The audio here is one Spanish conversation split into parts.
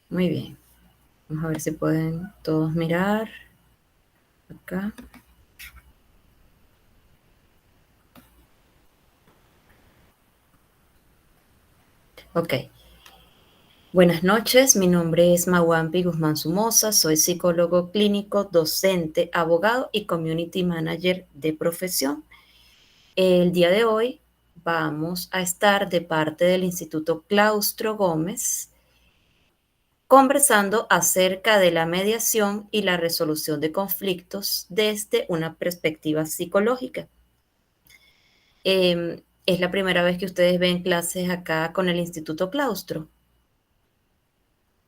Muy bien. Vamos a ver si pueden todos mirar acá. Ok. Buenas noches, mi nombre es Mawampi Guzmán Sumosa, soy psicólogo clínico, docente, abogado y community manager de profesión. El día de hoy vamos a estar de parte del Instituto Claustro Gómez conversando acerca de la mediación y la resolución de conflictos desde una perspectiva psicológica. Es la primera vez que ustedes ven clases acá con el Instituto Claustro.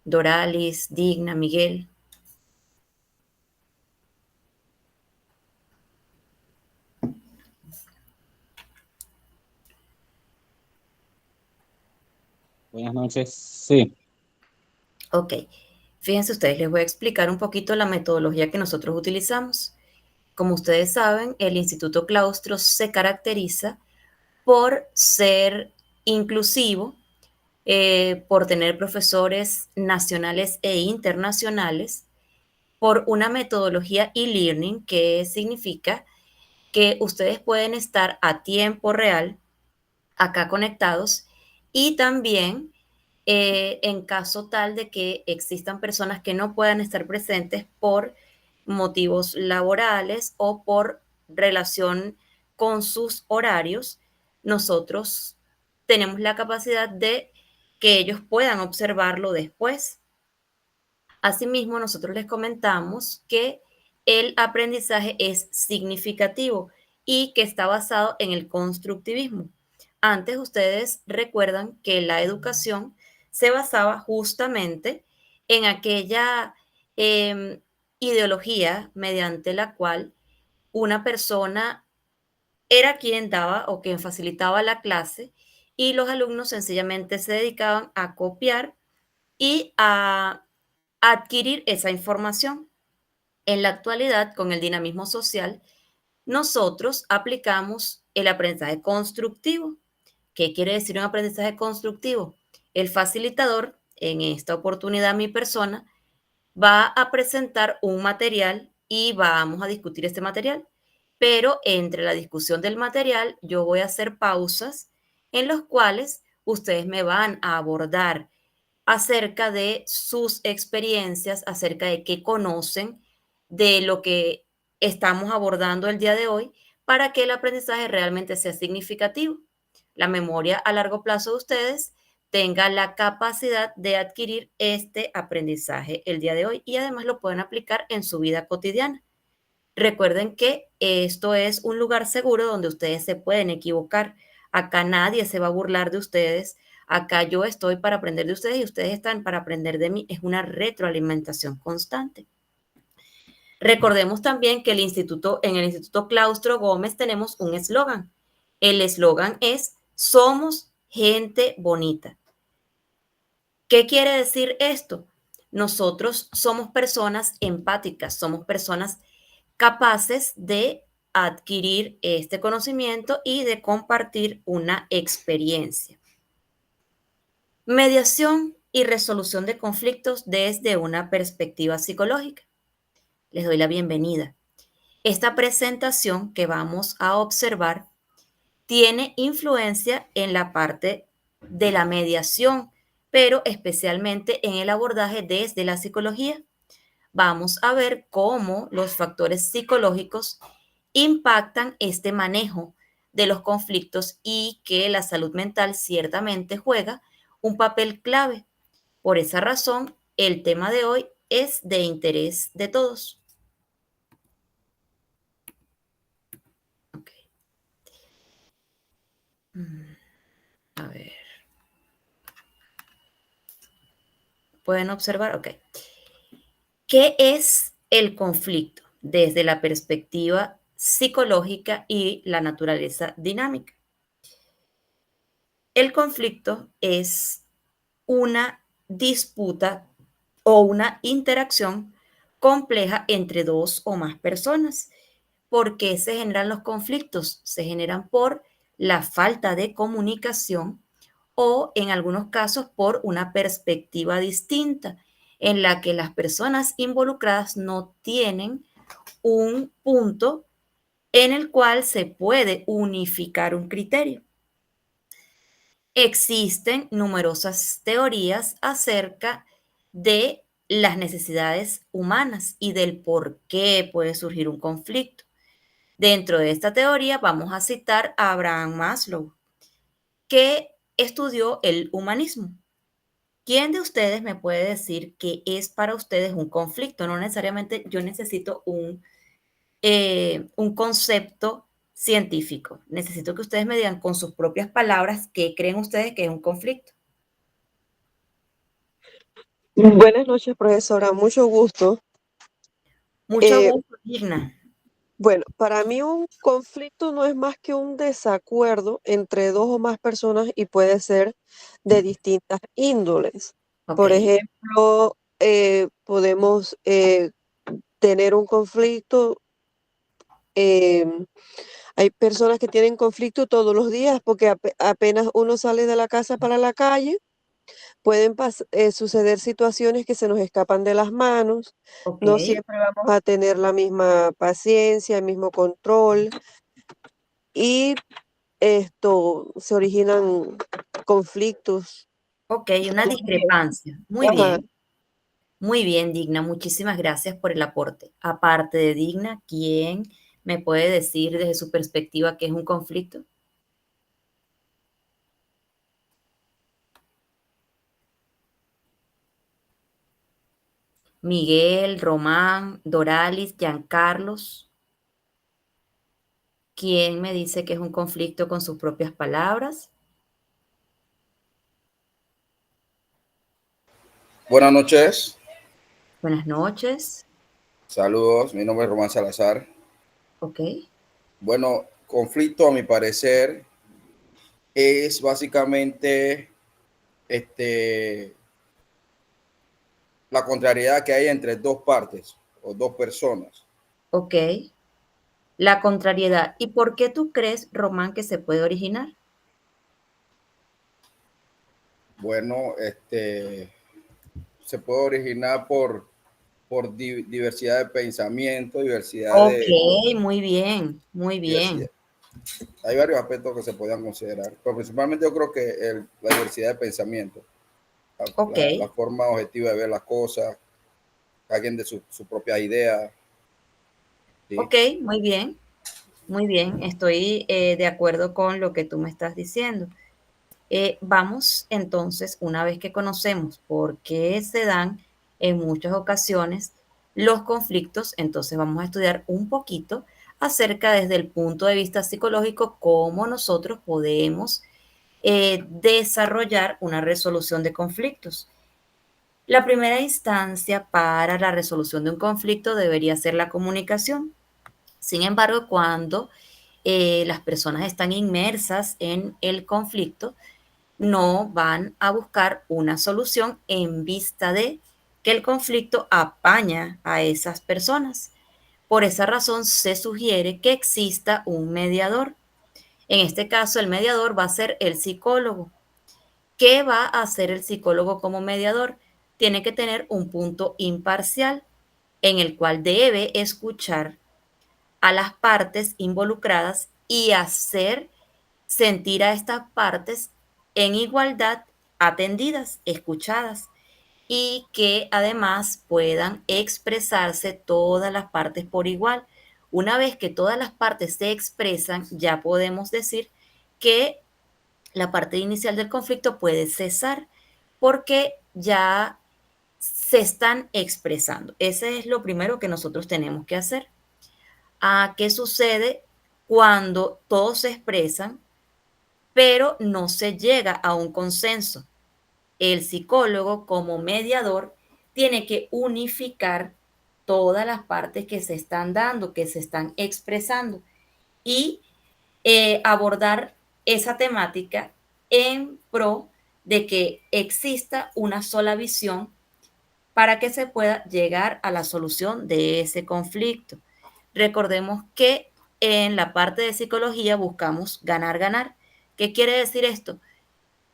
Doralis, Digna, Miguel. Buenas noches. Sí, Ok, fíjense ustedes, les voy a explicar un poquito la metodología que nosotros utilizamos. Como ustedes saben, el Instituto Claustro se caracteriza por ser inclusivo, por tener profesores nacionales e internacionales, por una metodología e-learning que significa que ustedes pueden estar a tiempo real acá conectados y también en caso tal de que existan personas que no puedan estar presentes por motivos laborales o por relación con sus horarios, nosotros tenemos la capacidad de que ellos puedan observarlo después. Asimismo, nosotros les comentamos que el aprendizaje es significativo y que está basado en el constructivismo. Antes ustedes recuerdan que la educación se basaba justamente en aquella ideología mediante la cual una persona era quien daba o quien facilitaba la clase y los alumnos sencillamente se dedicaban a copiar y a adquirir esa información. En la actualidad, con el dinamismo social, nosotros aplicamos el aprendizaje constructivo. ¿Qué quiere decir un aprendizaje constructivo? El facilitador, en esta oportunidad mi persona, va a presentar un material y vamos a discutir este material. Pero entre la discusión del material, yo voy a hacer pausas en los cuales ustedes me van a abordar acerca de sus experiencias, acerca de qué conocen de lo que estamos abordando el día de hoy, para que el aprendizaje realmente sea significativo. La memoria a largo plazo de ustedes tenga la capacidad de adquirir este aprendizaje el día de hoy y además lo pueden aplicar en su vida cotidiana. Recuerden que esto es un lugar seguro donde ustedes se pueden equivocar. Acá nadie se va a burlar de ustedes. Acá yo estoy para aprender de ustedes y ustedes están para aprender de mí. Es una retroalimentación constante. Recordemos también que en el Instituto Claustro Gómez tenemos un eslogan. El eslogan es Somos gente bonita. ¿Qué quiere decir esto? Nosotros somos personas empáticas, somos personas capaces de adquirir este conocimiento y de compartir una experiencia. Mediación y resolución de conflictos desde una perspectiva psicológica. Les doy la bienvenida. Esta presentación que vamos a observar tiene influencia en la parte de la mediación, pero especialmente en el abordaje desde la psicología. Vamos a ver cómo los factores psicológicos impactan este manejo de los conflictos y que la salud mental ciertamente juega un papel clave. Por esa razón, el tema de hoy es de interés de todos. Okay. A ver, ¿pueden observar? Ok. ¿Qué es el conflicto desde la perspectiva psicológica y la naturaleza dinámica? El conflicto es una disputa o una interacción compleja entre dos o más personas. ¿Por qué se generan los conflictos? Se generan por la falta de comunicación o en algunos casos por una perspectiva distinta. en la que las personas involucradas no tienen un punto en el cual se puede unificar un criterio. Existen numerosas teorías acerca de las necesidades humanas y del por qué puede surgir un conflicto. Dentro de esta teoría vamos a citar a Abraham Maslow, que estudió el humanismo. ¿Quién de ustedes me puede decir qué es para ustedes un conflicto? No necesariamente yo necesito un concepto científico. Necesito que ustedes me digan con sus propias palabras qué creen ustedes que es un conflicto. Buenas noches, profesora. Mucho gusto. Mucho Eh, gusto, Digna. bueno, para mí un conflicto no es más que un desacuerdo entre dos o más personas y puede ser de distintas índoles. Ok, Por ejemplo, podemos tener un conflicto. em, Hay personas que tienen conflicto todos los días porque apenas uno sale de la casa para la calle. Pueden suceder situaciones que se nos escapan de las manos, ok, no siempre vamos a tener la misma paciencia, el mismo control y esto se originan conflictos. ok, una Surge- discrepancia. Ajá. Muy bien, Digna. Muchísimas gracias por el aporte. Aparte de Digna, ¿quién me puede decir desde su perspectiva qué es un conflicto? Miguel, Román, Doralis, Giancarlos. ¿Quién me dice que es un conflicto con sus propias palabras? Buenas noches, Buenas noches. saludos, mi nombre es Román Salazar. Ok, Bueno, conflicto a mi parecer es básicamente este, la contrariedad que hay entre dos partes o dos personas. ok. La contrariedad. ¿Y por qué tú crees, Román, que se puede originar? Bueno, se puede originar por diversidad de pensamiento, Ok, muy bien, muy diversidad. bien. Hay varios aspectos que se podrían considerar, pero principalmente yo creo que la diversidad de pensamiento, Ok, la forma objetiva de ver las cosas, alguien de su propia idea. ¿Sí? ok, muy bien, muy bien. Estoy de acuerdo con lo que tú me estás diciendo. Vamos entonces, una vez que conocemos por qué se dan en muchas ocasiones los conflictos, entonces vamos a estudiar un poquito acerca desde el punto de vista psicológico cómo nosotros podemos desarrollar una resolución de conflictos. La primera instancia para la resolución de un conflicto debería ser la comunicación. Sin embargo, cuando las personas están inmersas en el conflicto, no van a buscar una solución en vista de que el conflicto apaña a esas personas. Por esa razón se sugiere que exista un mediador. En este caso, el mediador va a ser el psicólogo. ¿Qué va a hacer el psicólogo como mediador? Tiene que tener un punto imparcial en el cual debe escuchar a las partes involucradas y hacer sentir a estas partes en igualdad, atendidas, escuchadas, y que además puedan expresarse todas las partes por igual. Una vez que todas las partes se expresan, ya podemos decir que la parte inicial del conflicto puede cesar porque ya se están expresando. Ese es lo primero que nosotros tenemos que hacer. ¿Qué sucede cuando todos se expresan, pero no se llega a un consenso? El psicólogo, como mediador, tiene que unificar todas las partes que se están dando, que se están expresando, y abordar esa temática en pro de que exista una sola visión para que se pueda llegar a la solución de ese conflicto. Recordemos que en la parte de psicología buscamos ganar, ganar. ¿Qué quiere decir esto?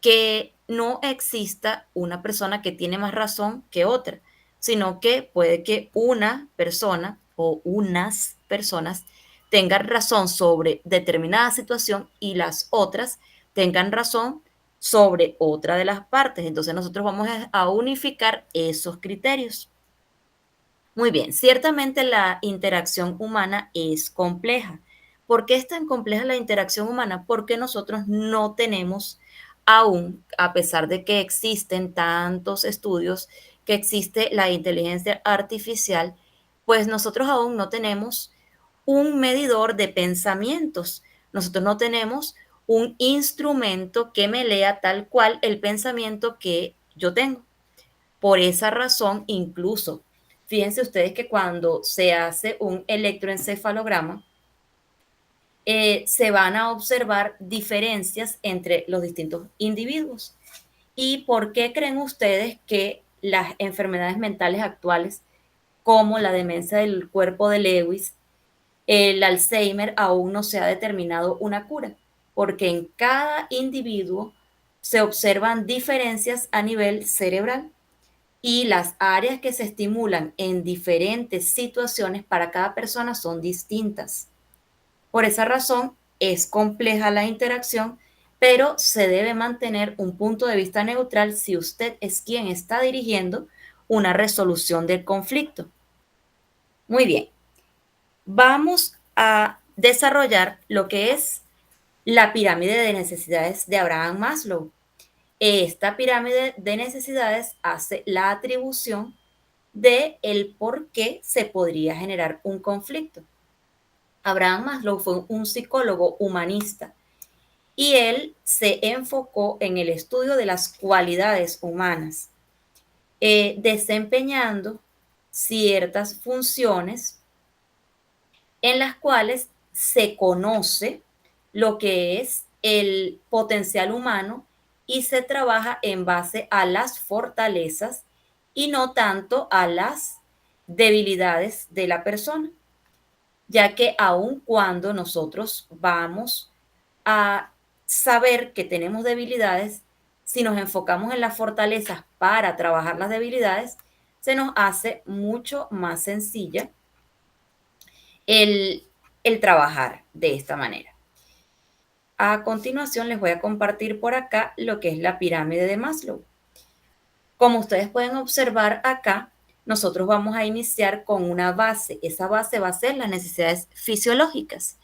Que no exista una persona que tiene más razón que otra, sino que puede que una persona o unas personas tengan razón sobre determinada situación y las otras tengan razón sobre otra de las partes. Entonces nosotros vamos a unificar esos criterios. Muy bien, ciertamente la interacción humana es compleja. ¿Por qué es tan compleja la interacción humana? Porque nosotros no tenemos aún, a pesar de que existen tantos estudios, que existe la inteligencia artificial, pues nosotros aún no tenemos un medidor de pensamientos. Nosotros no tenemos un instrumento que me lea tal cual el pensamiento que yo tengo. Por esa razón, incluso, fíjense ustedes que cuando se hace un electroencefalograma, se van a observar diferencias entre los distintos individuos. ¿Y por qué creen ustedes que las enfermedades mentales actuales, como la demencia del cuerpo de Lewis, el Alzheimer, aún no se ha determinado una cura? Porque en cada individuo se observan diferencias a nivel cerebral y las áreas que se estimulan en diferentes situaciones para cada persona son distintas. Por esa razón es compleja la interacción, pero se debe mantener un punto de vista neutral si usted es quien está dirigiendo una resolución del conflicto. Muy bien, vamos a desarrollar lo que es la pirámide de necesidades de Abraham Maslow. Esta pirámide de necesidades hace la atribución de el por qué se podría generar un conflicto. Abraham Maslow fue un psicólogo humanista y él se enfocó en el estudio de las cualidades humanas, desempeñando ciertas funciones en las cuales se conoce lo que es el potencial humano y se trabaja en base a las fortalezas y no tanto a las debilidades de la persona, ya que aun cuando nosotros vamos a saber que tenemos debilidades, si nos enfocamos en las fortalezas para trabajar las debilidades, se nos hace mucho más sencilla el, el trabajar de esta manera. A continuación les voy a compartir por acá lo que es la pirámide de Maslow. Como ustedes pueden observar acá, nosotros vamos a iniciar con una base. Esa base va a ser las necesidades fisiológicas.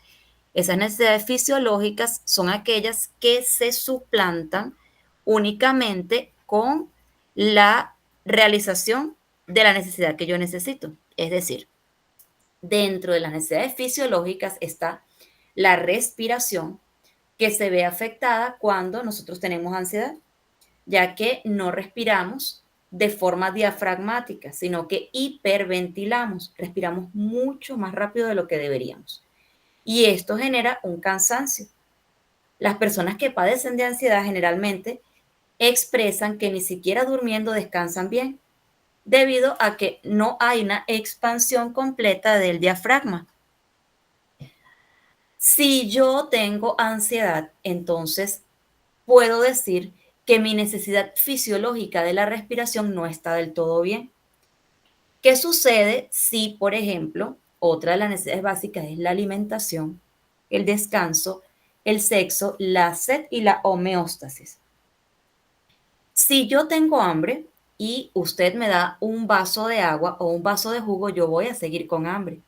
Esas necesidades fisiológicas son aquellas que se suplantan únicamente con la realización de la necesidad que yo necesito. Es decir, dentro de las necesidades fisiológicas está la respiración, que se ve afectada cuando nosotros tenemos ansiedad, ya que no respiramos de forma diafragmática, sino que hiperventilamos, respiramos mucho más rápido de lo que deberíamos. Y esto genera un cansancio. Las personas que padecen de ansiedad generalmente expresan que ni siquiera durmiendo descansan bien, debido a que no hay una expansión completa del diafragma. Si yo tengo ansiedad, entonces puedo decir que mi necesidad fisiológica de la respiración no está del todo bien. ¿Qué sucede si, por ejemplo, otra de las necesidades básicas es la alimentación, el descanso, el sexo, la sed y la homeostasis? Si yo tengo hambre y usted me da un vaso de agua o un vaso de jugo, yo voy a seguir con hambre.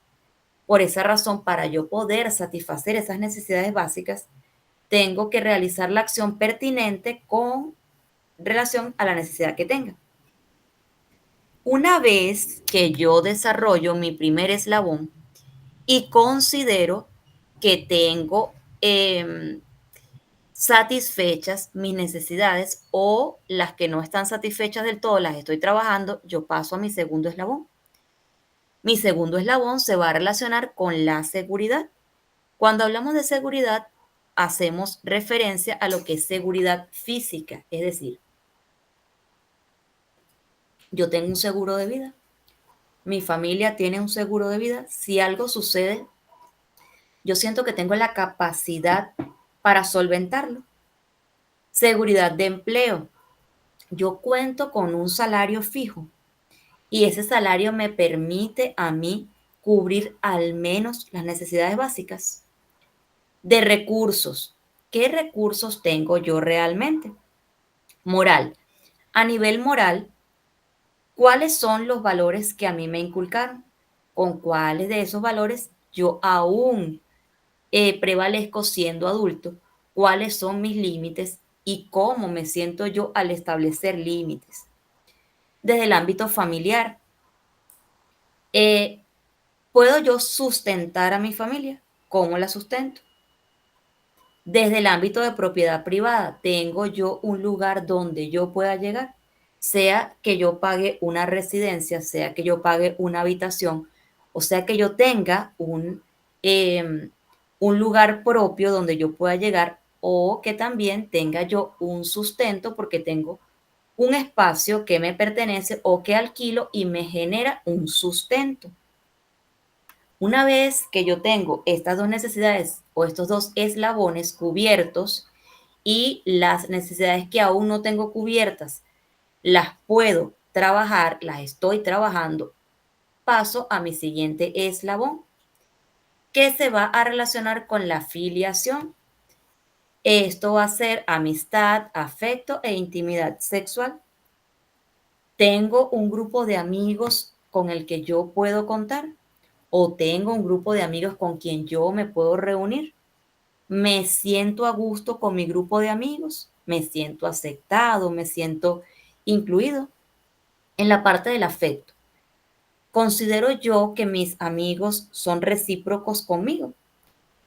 Por esa razón, para yo poder satisfacer esas necesidades básicas, tengo que realizar la acción pertinente con relación a la necesidad que tenga. Una vez que yo desarrollo mi primer eslabón y considero que tengo satisfechas mis necesidades o las que no están satisfechas del todo las estoy trabajando, yo paso a mi segundo eslabón. Mi segundo eslabón se va a relacionar con la seguridad. Cuando hablamos de seguridad, hacemos referencia a lo que es seguridad física, es decir, yo tengo un seguro de vida, mi familia tiene un seguro de vida, si algo sucede, yo siento que tengo la capacidad para solventarlo. Seguridad de empleo, yo cuento con un salario fijo y ese salario me permite a mí cubrir al menos las necesidades básicas. De recursos. ¿Qué recursos tengo yo realmente? Moral. A nivel moral, ¿cuáles son los valores que a mí me inculcaron? ¿Con cuáles de esos valores yo aún prevalezco siendo adulto? ¿Cuáles son mis límites y cómo me siento yo al establecer límites? Desde el ámbito familiar, eh, ¿puedo yo sustentar a mi familia? ¿Cómo la sustento? Desde el ámbito de propiedad privada, ¿tengo yo un lugar donde yo pueda llegar? Sea que yo pague una residencia, sea que yo pague una habitación, o sea que yo tenga un lugar propio donde yo pueda llegar, o que también tenga yo un sustento porque tengo un espacio que me pertenece o que alquilo y me genera un sustento. Una vez que yo tengo estas dos necesidades o estos dos eslabones cubiertos y las necesidades que aún no tengo cubiertas, las puedo trabajar, las estoy trabajando, paso a mi siguiente eslabón, que se va a relacionar con la filiación. Esto va a ser amistad, afecto e intimidad sexual. Tengo un grupo de amigos con el que yo puedo contar o tengo un grupo de amigos con quien yo me puedo reunir. Me siento a gusto con mi grupo de amigos, me siento aceptado, me siento incluido. En la parte del afecto, considero yo que mis amigos son recíprocos conmigo.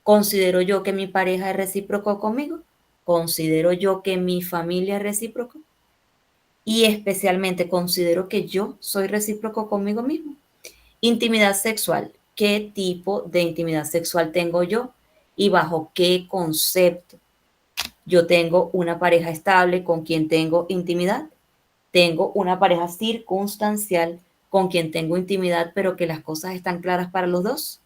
Considero yo que mi pareja es recíproco conmigo. Considero yo que mi familia es recíproco. Y especialmente considero que yo soy recíproco conmigo mismo. Intimidad sexual. ¿Qué tipo de intimidad sexual tengo yo? ¿Y bajo qué concepto? Yo tengo una pareja estable con quien tengo intimidad. Tengo una pareja circunstancial con quien tengo intimidad, pero que las cosas están claras para los dos.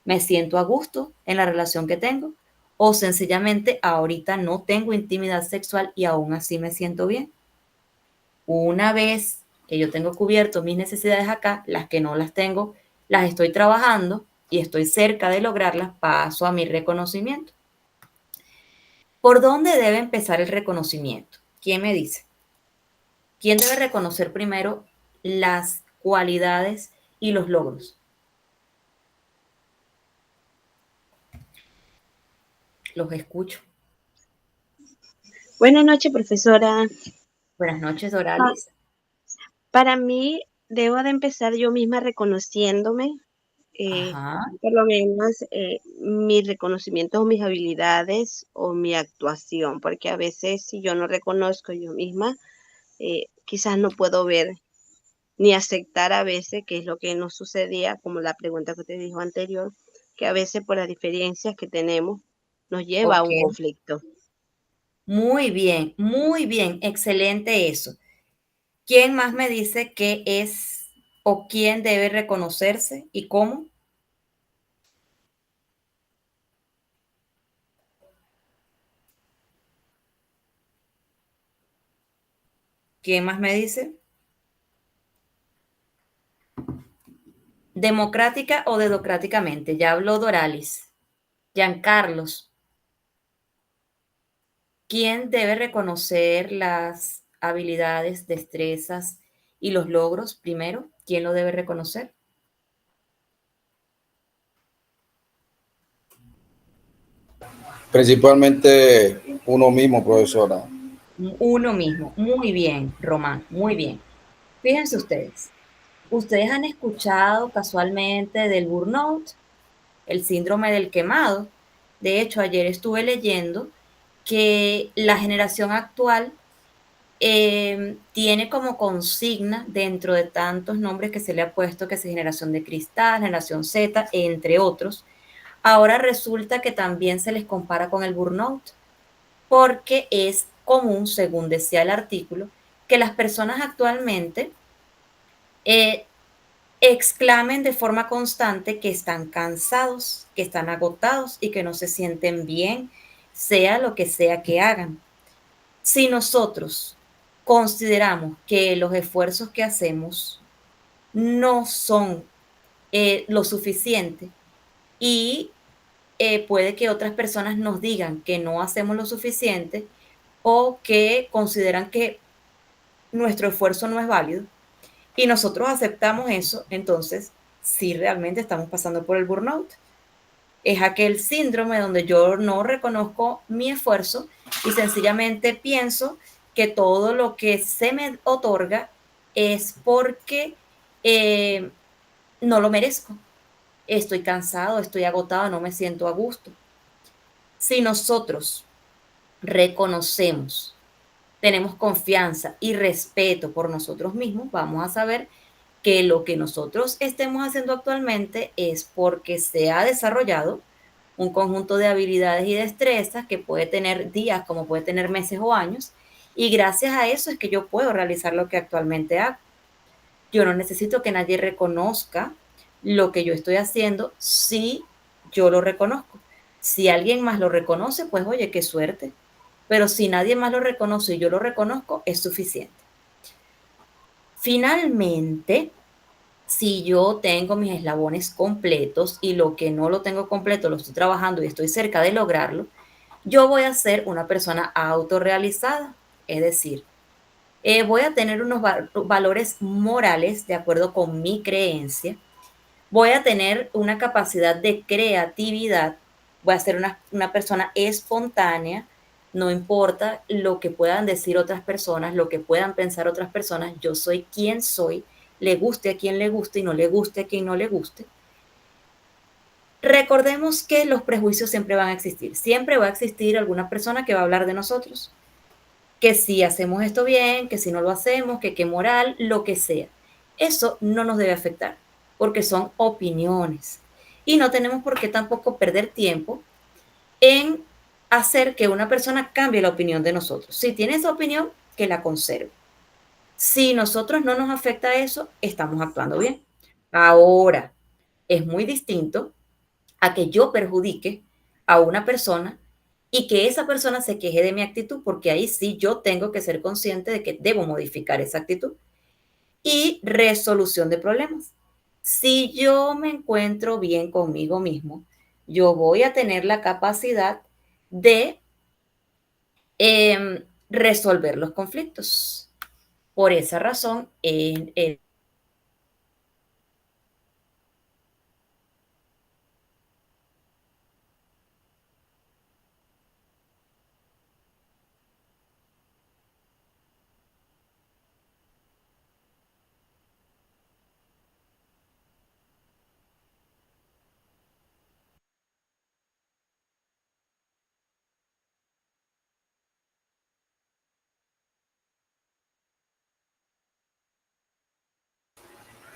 Me siento a gusto en la relación que tengo. O sencillamente ahorita no tengo intimidad sexual y aún así me siento bien. Una vez que yo tengo cubierto mis necesidades acá, las que no las tengo, las estoy trabajando y estoy cerca de lograrlas, paso a mi reconocimiento. ¿Por dónde debe empezar el reconocimiento? ¿Quién me dice? ¿Quién debe reconocer primero las cualidades y los logros? Los escucho. Buenas noches, profesora. Buenas noches, Doralis. Para mí, debo de empezar yo misma reconociéndome, Ajá. por lo menos mis reconocimientos o mis habilidades o mi actuación, porque a veces si yo no reconozco yo misma, quizás no puedo ver ni aceptar a veces, que es lo que nos sucedía, como la pregunta que te dijo anterior, que a veces por las diferencias que tenemos nos lleva a Ok. un conflicto. Muy bien, excelente eso. ¿Quién más me dice qué es o quién debe reconocerse y cómo? ¿Quién más me dice? ¿Democrática o dedocráticamente? Ya habló Doralis. Giancarlos, ¿quién debe reconocer las habilidades, destrezas y los logros primero? ¿Quién lo debe reconocer? Principalmente uno mismo, profesora. Uno mismo. Muy bien, Román, muy bien. Fíjense ustedes. Ustedes han escuchado casualmente del burnout, el síndrome del quemado. De hecho, ayer estuve leyendo que la generación actual tiene como consigna dentro de tantos nombres que se le ha puesto, que es generación de cristal, generación Z, entre otros. Ahora resulta que también se les compara con el burnout, porque es común, según decía el artículo, que las personas actualmente eh, exclamen de forma constante que están cansados, que están agotados y que no se sienten bien, sea lo que sea que hagan. Si nosotros consideramos que los esfuerzos que hacemos no son lo suficiente y puede que otras personas nos digan que no hacemos lo suficiente o que consideran que nuestro esfuerzo no es válido y nosotros aceptamos eso, entonces sí realmente estamos pasando por el burnout. Es aquel síndrome donde yo no reconozco mi esfuerzo y sencillamente pienso que todo lo que se me otorga es porque eh, no lo merezco. Estoy cansado, estoy agotado, no me siento a gusto. Si nosotros reconocemos, tenemos confianza y respeto por nosotros mismos, vamos a saber que lo que nosotros estemos haciendo actualmente es porque se ha desarrollado un conjunto de habilidades y destrezas que puede tener días como puede tener meses o años, y gracias a eso es que yo puedo realizar lo que actualmente hago. Yo no necesito que nadie reconozca lo que yo estoy haciendo si yo lo reconozco. Si alguien más lo reconoce, pues oye, qué suerte. Pero si nadie más lo reconoce y yo lo reconozco, es suficiente. Finalmente, si yo tengo mis eslabones completos y lo que no lo tengo completo lo estoy trabajando y estoy cerca de lograrlo, yo voy a ser una persona autorrealizada. Es decir, voy a tener unos valores morales de acuerdo con mi creencia, voy a tener una capacidad de creatividad, voy a ser una persona espontánea, no importa lo que puedan decir otras personas, lo que puedan pensar otras personas, yo soy quien soy, le guste a quien le guste y no le guste a quien no le guste. Recordemos que los prejuicios siempre van a existir, siempre va a existir alguna persona que va a hablar de nosotros, que si hacemos esto bien, que si no lo hacemos, que qué moral, lo que sea. Eso no nos debe afectar, porque son opiniones. Y no tenemos por qué tampoco perder tiempo en hacer que una persona cambie la opinión de nosotros. Si tiene esa opinión, que la conserve. Si nosotros no nos afecta eso, estamos actuando bien. Ahora, es muy distinto a que yo perjudique a una persona y que esa persona se queje de mi actitud, porque ahí sí yo tengo que ser consciente de que debo modificar esa actitud. Y resolución de problemas. Si yo me encuentro bien conmigo mismo, yo voy a tener la capacidad de resolver los conflictos. Por esa razón,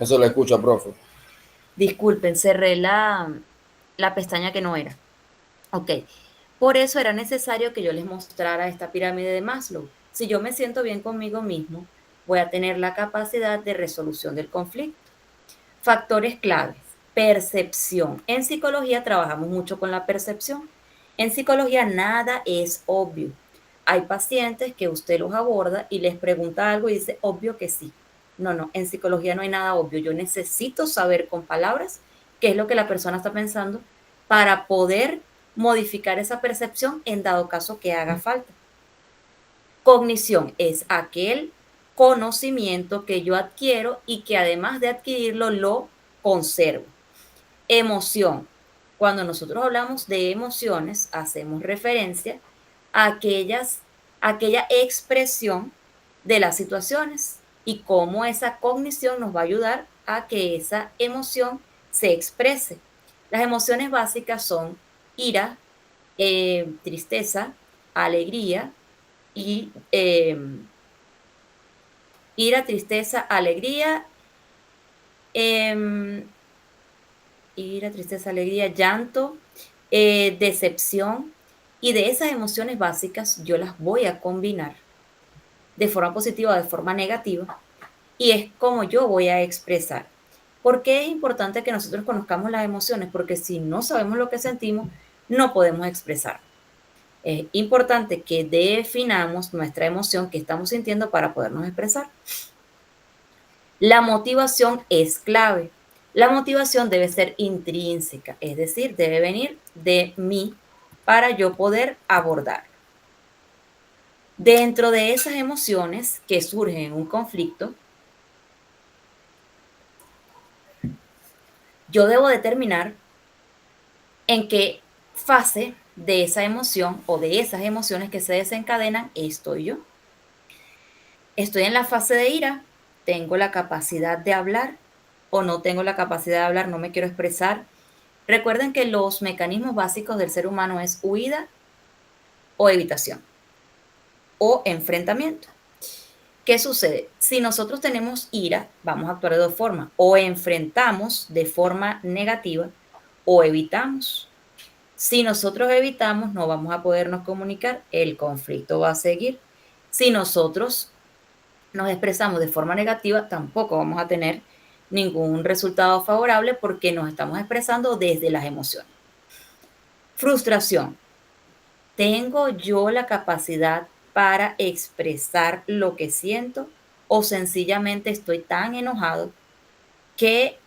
Eso lo escucha, profe. disculpen, cerré la pestaña que no era. Ok, por eso era necesario que yo les mostrara esta pirámide de Maslow. Si yo me siento bien conmigo mismo, voy a tener la capacidad de resolución del conflicto. Factores claves. Percepción. En psicología trabajamos mucho con la percepción. En psicología nada es obvio. Hay pacientes que usted los aborda y les pregunta algo y dice, obvio que sí. No, no, en psicología no hay nada obvio. Yo necesito saber con palabras qué es lo que la persona está pensando para poder modificar esa percepción en dado caso que haga falta. Cognición es aquel conocimiento que yo adquiero y que además de adquirirlo lo conservo. Emoción. Cuando nosotros hablamos de emociones, hacemos referencia a aquella expresión de las situaciones y cómo esa cognición nos va a ayudar a que esa emoción se exprese. Las emociones básicas son ira, tristeza, alegría y ira, tristeza, alegría, eh, ira, tristeza, alegría, llanto, decepción. Y de esas emociones básicas yo las voy a combinar de forma positiva o de forma negativa. Y es como yo voy a expresar. ¿Por qué es importante que nosotros conozcamos las emociones? Porque si no sabemos lo que sentimos, no podemos expresar. Es importante que definamos nuestra emoción que estamos sintiendo para podernos expresar. La motivación es clave. La motivación debe ser intrínseca, es decir, debe venir de mí para yo poder abordar. Dentro de esas emociones que surgen en un conflicto, yo debo determinar en qué fase de esa emoción o de esas emociones que se desencadenan estoy yo. Estoy en la fase de ira, tengo la capacidad de hablar o no tengo la capacidad de hablar, no me quiero expresar. Recuerden que los mecanismos básicos del ser humano es huida o evitación o enfrentamiento. ¿Qué sucede? Si nosotros tenemos ira, vamos a actuar de dos formas. O enfrentamos de forma negativa o evitamos. Si nosotros evitamos, no vamos a podernos comunicar, el conflicto va a seguir. Si nosotros nos expresamos de forma negativa, tampoco vamos a tener ningún resultado favorable porque nos estamos expresando desde las emociones. Frustración. ¿Tengo yo la capacidad para expresar lo que siento o sencillamente estoy tan enojado que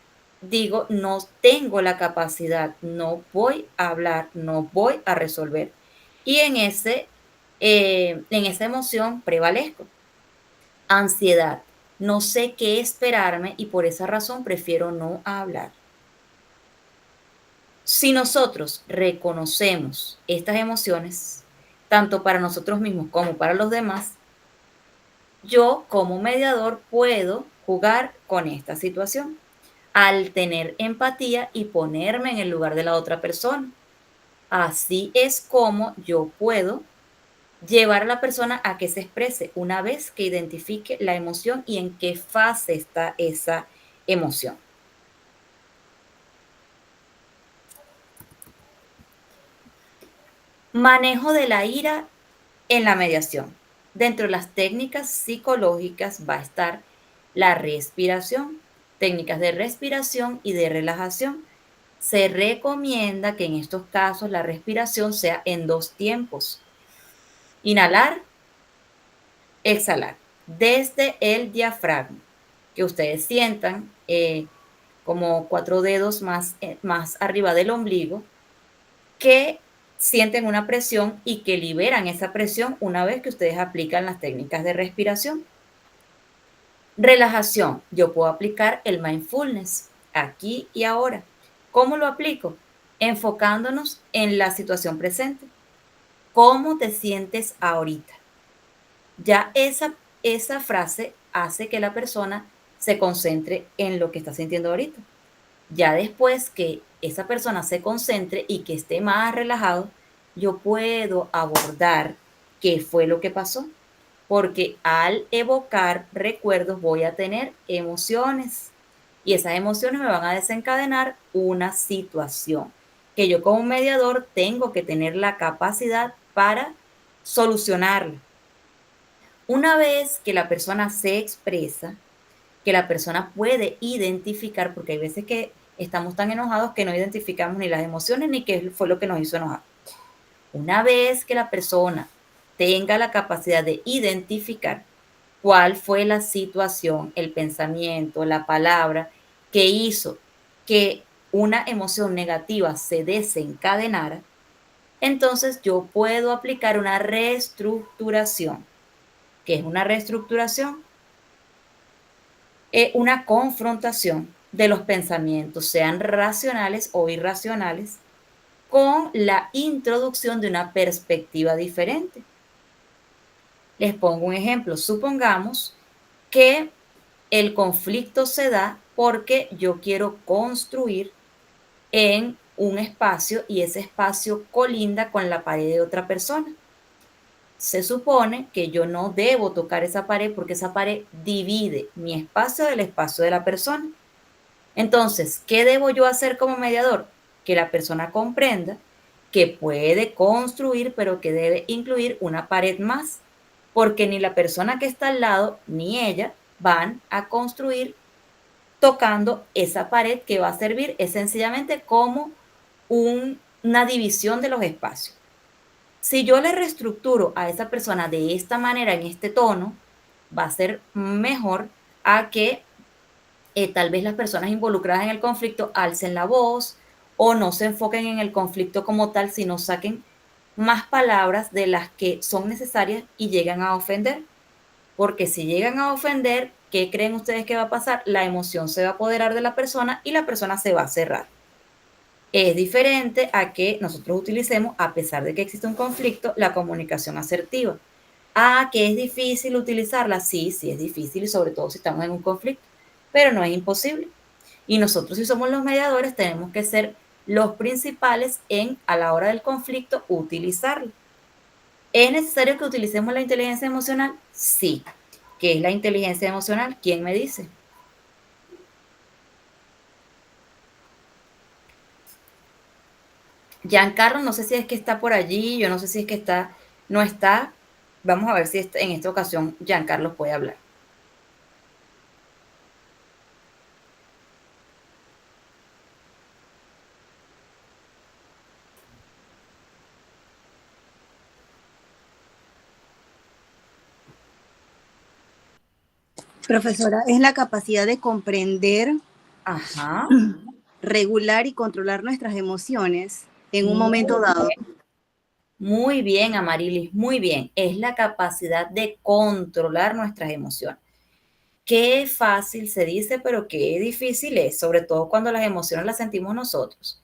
digo, no tengo la capacidad, no voy a hablar, no voy a resolver? Y en esa emoción prevalezco. Ansiedad. No sé qué esperarme y por esa razón prefiero no hablar. Si nosotros reconocemos estas emociones, tanto para nosotros mismos como para los demás, yo como mediador puedo jugar con esta situación al tener empatía y ponerme en el lugar de la otra persona. Así es como yo puedo llevar a la persona a que se exprese una vez que identifique la emoción y en qué fase está esa emoción. Manejo de la ira en la mediación. Dentro de las técnicas psicológicas va a estar la respiración, técnicas de respiración y de relajación. Se recomienda que en estos casos la respiración sea en 2 tiempos. Inhalar, exhalar, desde el diafragma, que ustedes sientan como 4 dedos más arriba del ombligo, que sienten una presión y que liberan esa presión una vez que ustedes aplican las técnicas de respiración. Relajación. Yo puedo aplicar el mindfulness aquí y ahora. ¿Cómo lo aplico? Enfocándonos en la situación presente. ¿Cómo te sientes ahorita? Ya esa frase hace que la persona se concentre en lo que está sintiendo ahorita. Ya después que esa persona se concentre y que esté más relajado, yo puedo abordar qué fue lo que pasó. Porque al evocar recuerdos voy a tener emociones y esas emociones me van a desencadenar una situación que yo como mediador tengo que tener la capacidad para solucionarla. Una vez que la persona se expresa, que la persona puede identificar, porque hay veces que estamos tan enojados que no identificamos ni las emociones ni qué fue lo que nos hizo enojar. Una vez que la persona tenga la capacidad de identificar cuál fue la situación, el pensamiento, la palabra que hizo que una emoción negativa se desencadenara, entonces yo puedo aplicar una reestructuración. ¿Qué es una reestructuración? Una confrontación de los pensamientos, sean racionales o irracionales, con la introducción de una perspectiva diferente. Les pongo un ejemplo. Supongamos que el conflicto se da porque yo quiero construir en un espacio y ese espacio colinda con la pared de otra persona. Se supone que yo no debo tocar esa pared porque esa pared divide mi espacio del espacio de la persona. Entonces, ¿qué debo yo hacer como mediador? Que la persona comprenda que puede construir, pero que debe incluir una pared más, porque ni la persona que está al lado ni ella van a construir tocando esa pared que va a servir sencillamente como una división de los espacios. Si yo le reestructuro a esa persona de esta manera, en este tono, va a ser mejor a que tal vez las personas involucradas en el conflicto alcen la voz o no se enfoquen en el conflicto como tal, sino saquen más palabras de las que son necesarias y llegan a ofender. Porque si llegan a ofender, ¿qué creen ustedes que va a pasar? La emoción se va a apoderar de la persona y la persona se va a cerrar. Es diferente a que nosotros utilicemos, a pesar de que existe un conflicto, la comunicación asertiva. Ah, que es difícil utilizarla. Sí, sí es difícil y sobre todo si estamos en un conflicto, pero no es imposible. Y nosotros, si somos los mediadores, tenemos que ser los principales en, a la hora del conflicto, utilizarlo. ¿Es necesario que utilicemos la inteligencia emocional? Sí. ¿Qué es la inteligencia emocional? ¿Quién me dice? Giancarlo, no sé si es que está por allí, yo no sé si es que está, no está. Vamos a ver si en esta ocasión Giancarlo puede hablar. Profesora, es la capacidad de comprender, Ajá. regular y controlar nuestras emociones en un Muy momento dado. bien. Muy bien, Amarilis, muy bien. Es la capacidad de controlar nuestras emociones. Qué fácil se dice, pero qué difícil es, sobre todo cuando las emociones las sentimos nosotros.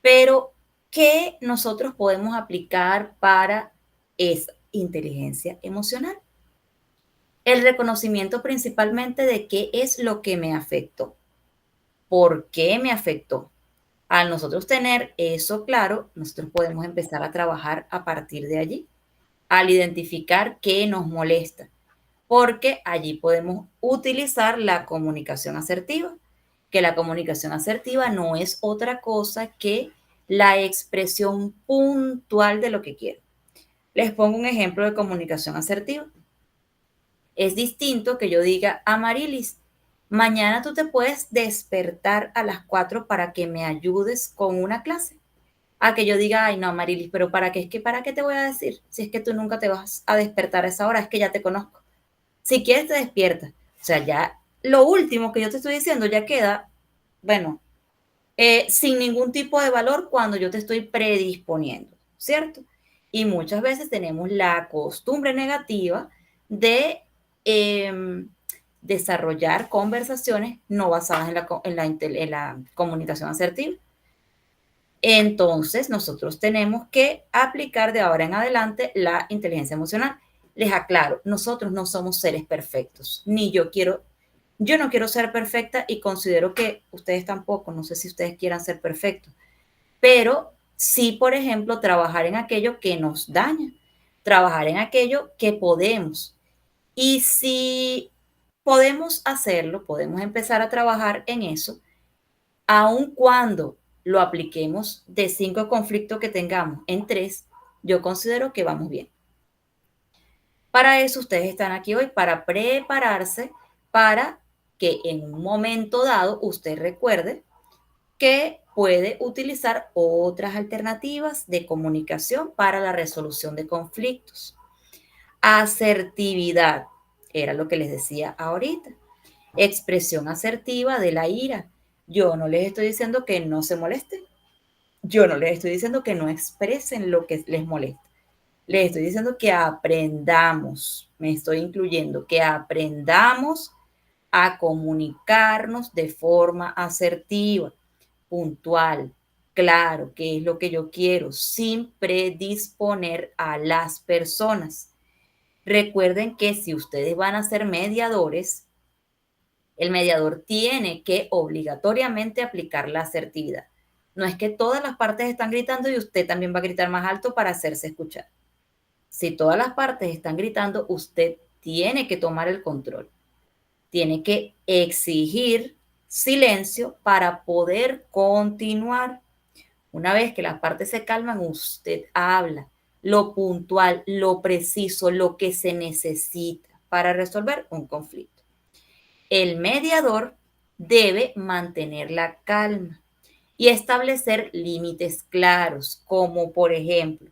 Pero, ¿qué nosotros podemos aplicar para esa inteligencia emocional? El reconocimiento principalmente de qué es lo que me afectó, por qué me afectó. Al nosotros tener eso claro, nosotros podemos empezar a trabajar a partir de allí, al identificar qué nos molesta, porque allí podemos utilizar la comunicación asertiva, que la comunicación asertiva no es otra cosa que la expresión puntual de lo que quiero. Les pongo un ejemplo de comunicación asertiva. Es distinto que yo diga, Amarilis, mañana tú te puedes despertar a las 4 para que me ayudes con una clase. A que yo diga, ay no, Amarilis, pero ¿para qué? Es que ¿para qué te voy a decir? Si es que tú nunca te vas a despertar a esa hora, es que ya te conozco. Si quieres te despiertas. O sea, ya lo último que yo te estoy diciendo ya queda, bueno, sin ningún tipo de valor cuando yo te estoy predisponiendo, ¿cierto? Y muchas veces tenemos la costumbre negativa de desarrollar conversaciones no basadas en la comunicación asertiva. Entonces, nosotros tenemos que aplicar de ahora en adelante la inteligencia emocional. Les aclaro, nosotros no somos seres perfectos, ni yo no quiero ser perfecta y considero que ustedes tampoco, no sé si ustedes quieran ser perfectos, pero sí, por ejemplo, trabajar en aquello que nos daña, trabajar en aquello que podemos. Y si podemos hacerlo, podemos empezar a trabajar en eso, aun cuando lo apliquemos de 5 conflictos que tengamos en 3, yo considero que vamos bien. Para eso ustedes están aquí hoy, para prepararse, para que en un momento dado usted recuerde que puede utilizar otras alternativas de comunicación para la resolución de conflictos. Asertividad, era lo que les decía ahorita. Expresión asertiva de la ira. Yo no les estoy diciendo que no se molesten. Yo no les estoy diciendo que no expresen lo que les molesta. Les estoy diciendo que aprendamos, me estoy incluyendo, que aprendamos a comunicarnos de forma asertiva, puntual, claro, qué es lo que yo quiero, sin predisponer a las personas. Recuerden que si ustedes van a ser mediadores, el mediador tiene que obligatoriamente aplicar la asertividad. No es que todas las partes están gritando y usted también va a gritar más alto para hacerse escuchar. Si todas las partes están gritando, usted tiene que tomar el control. Tiene que exigir silencio para poder continuar. Una vez que las partes se calman, usted habla lo puntual, lo preciso, lo que se necesita para resolver un conflicto. El mediador debe mantener la calma y establecer límites claros, como por ejemplo,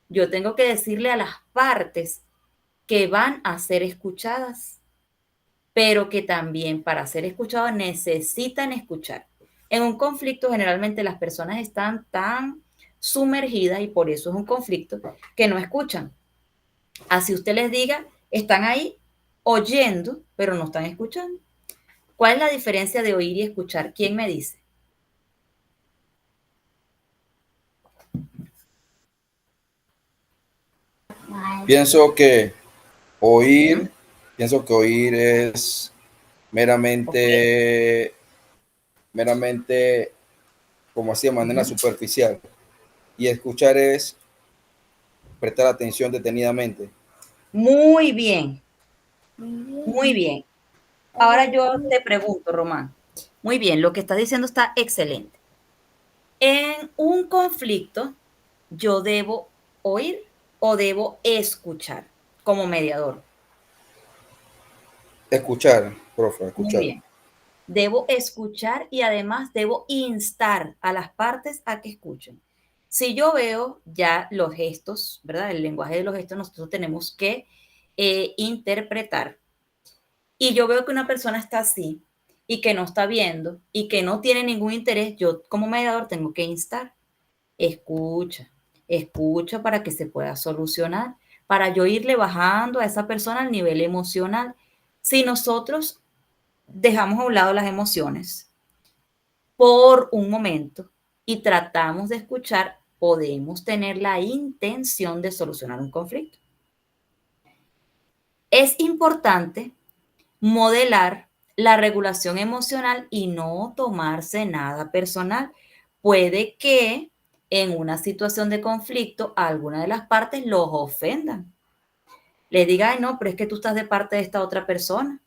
yo tengo que decirle a las partes que van a ser escuchadas, pero que también para ser escuchados necesitan escuchar. En un conflicto generalmente las personas están tan sumergidas y por eso es un conflicto que no escuchan. Así usted les diga, están ahí oyendo, pero no están escuchando. ¿Cuál es la diferencia de oír y escuchar? ¿Quién me dice? Pienso que oír, pienso que oír es meramente, meramente, como así de manera superficial. Y escuchar es prestar atención detenidamente. Muy bien, muy bien. Ahora yo te pregunto, Román. Muy bien, lo que estás diciendo está excelente. En un conflicto, ¿yo debo oír o debo escuchar como mediador? Escuchar, profe, Muy escuchar. bien. Debo escuchar y además debo instar a las partes a que escuchen. Si yo veo ya los gestos, ¿verdad? El lenguaje de los gestos nosotros tenemos que interpretar. Y yo veo que una persona está así y que no está viendo y que no tiene ningún interés, yo como mediador tengo que instar. Escucha, escucha para que se pueda solucionar, para yo irle bajando a esa persona al nivel emocional. Si nosotros dejamos a un lado las emociones por un momento y tratamos de escuchar, podemos tener la intención de solucionar un conflicto. Es importante modelar la regulación emocional y no tomarse nada personal. Puede que en una situación de conflicto alguna de las partes los ofendan. Le diga, ay, no, pero es que tú estás de parte de esta otra persona.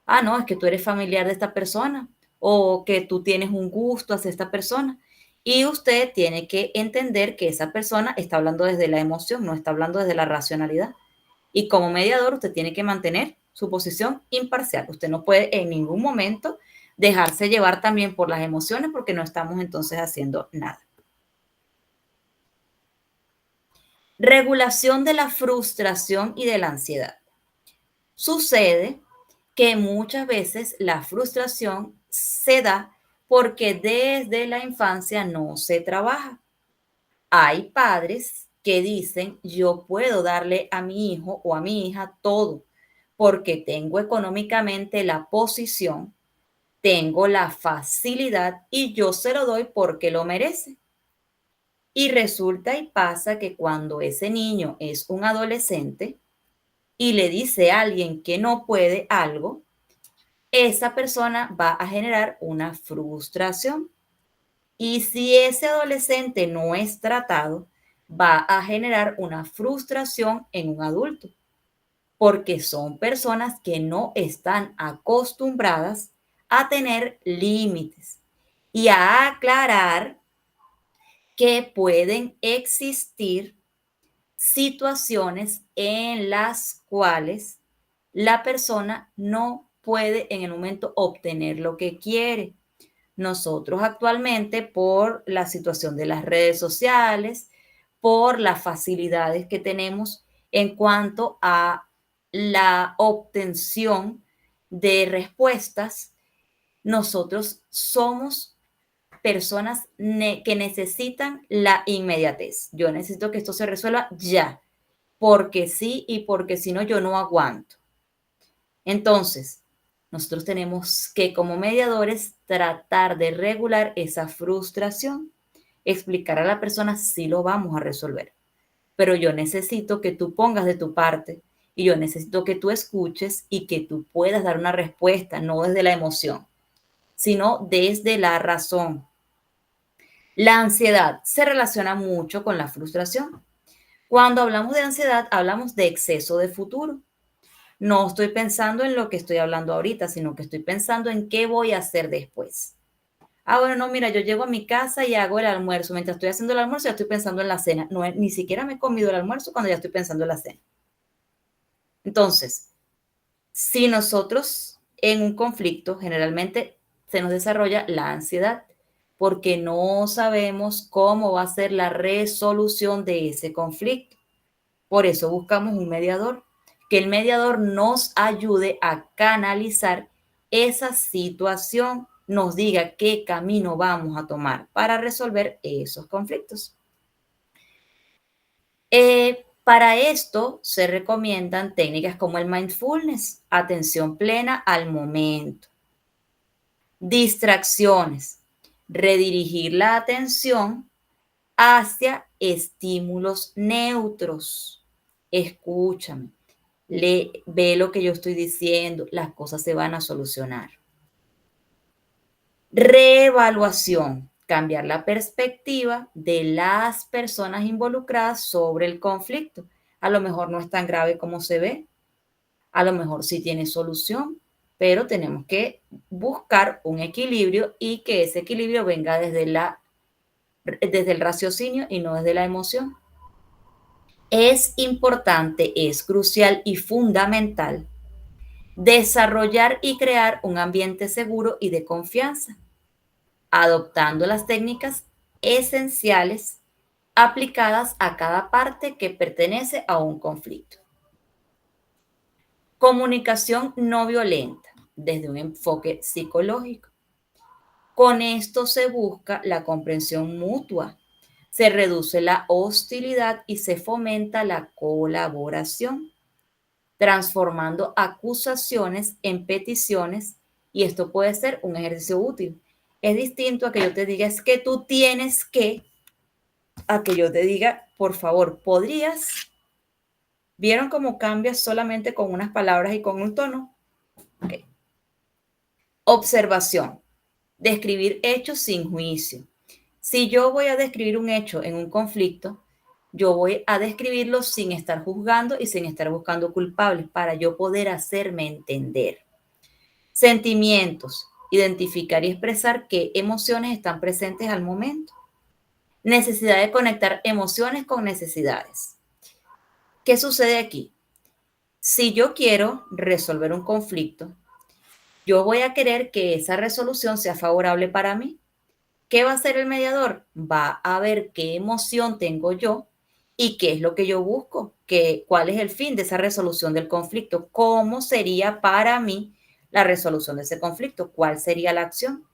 Ah, no, es que tú eres familiar de esta persona o que tú tienes un gusto hacia esta persona. Y usted tiene que entender que esa persona está hablando desde la emoción, no está hablando desde la racionalidad. Y como mediador, usted tiene que mantener su posición imparcial. Usted no puede en ningún momento dejarse llevar también por las emociones porque no estamos entonces haciendo nada. Regulación de la frustración y de la ansiedad. Sucede que muchas veces la frustración se da porque desde la infancia no se trabaja. Hay padres que dicen, yo puedo darle a mi hijo o a mi hija todo porque tengo económicamente la posición, tengo la facilidad y yo se lo doy porque lo merece. Y resulta y pasa que cuando ese niño es un adolescente y le dice a alguien que no puede algo, esa persona va a generar una frustración. Y si ese adolescente no es tratado, va a generar una frustración en un adulto, porque son personas que no están acostumbradas a tener límites y a aclarar que pueden existir situaciones en las cuales la persona no puede en el momento obtener lo que quiere. Nosotros actualmente, por la situación de las redes sociales, por las facilidades que tenemos en cuanto a la obtención de respuestas, nosotros somos personas que necesitan la inmediatez. Yo necesito que esto se resuelva ya, porque sí y porque si no, yo no aguanto. Entonces, nosotros tenemos que, como mediadores, tratar de regular esa frustración, explicar a la persona si lo vamos a resolver. Pero yo necesito que tú pongas de tu parte y yo necesito que tú escuches y que tú puedas dar una respuesta, no desde la emoción, sino desde la razón. La ansiedad se relaciona mucho con la frustración. Cuando hablamos de ansiedad, hablamos de exceso de futuro. No estoy pensando en lo que estoy hablando ahorita, sino que estoy pensando en qué voy a hacer después. Ah, bueno, no, mira, yo llego a mi casa y hago el almuerzo. Mientras estoy haciendo el almuerzo, ya estoy pensando en la cena. No, ni siquiera me he comido el almuerzo cuando ya estoy pensando en la cena. Entonces, si nosotros en un conflicto, generalmente se nos desarrolla la ansiedad porque no sabemos cómo va a ser la resolución de ese conflicto. Por eso buscamos un mediador que el mediador nos ayude a canalizar esa situación, nos diga qué camino vamos a tomar para resolver esos conflictos. Para esto se recomiendan técnicas como el mindfulness, atención plena al momento, distracciones, redirigir la atención hacia estímulos neutros. Escúchame, ve lo que yo estoy diciendo, las cosas se van a solucionar. Reevaluación, cambiar la perspectiva de las personas involucradas sobre el conflicto. A lo mejor no es tan grave como se ve, a lo mejor sí tiene solución, pero tenemos que buscar un equilibrio y que ese equilibrio venga desde el raciocinio y no desde la emoción. Es importante, es crucial y fundamental desarrollar y crear un ambiente seguro y de confianza, adoptando las técnicas esenciales aplicadas a cada parte que pertenece a un conflicto. Comunicación no violenta desde un enfoque psicológico. Con esto se busca la comprensión mutua, se reduce la hostilidad y se fomenta la colaboración, transformando acusaciones en peticiones, y esto puede ser un ejercicio útil. Es distinto a que yo te diga, es que tú tienes que, a que yo te diga, por favor, ¿podrías? ¿Vieron cómo cambia solamente con unas palabras y con un tono? Okay. Observación. Describir hechos sin juicio. Si yo voy a describir un hecho en un conflicto, yo voy a describirlo sin estar juzgando y sin estar buscando culpables para yo poder hacerme entender. Sentimientos. Identificar y expresar qué emociones están presentes al momento. Necesidad de conectar emociones con necesidades. ¿Qué sucede aquí? Si yo quiero resolver un conflicto, yo voy a querer que esa resolución sea favorable para mí. ¿Qué va a hacer el mediador? Va a ver qué emoción tengo yo y qué es lo que yo busco, cuál es el fin de esa resolución del conflicto, cómo sería para mí la resolución de ese conflicto, cuál sería la acción.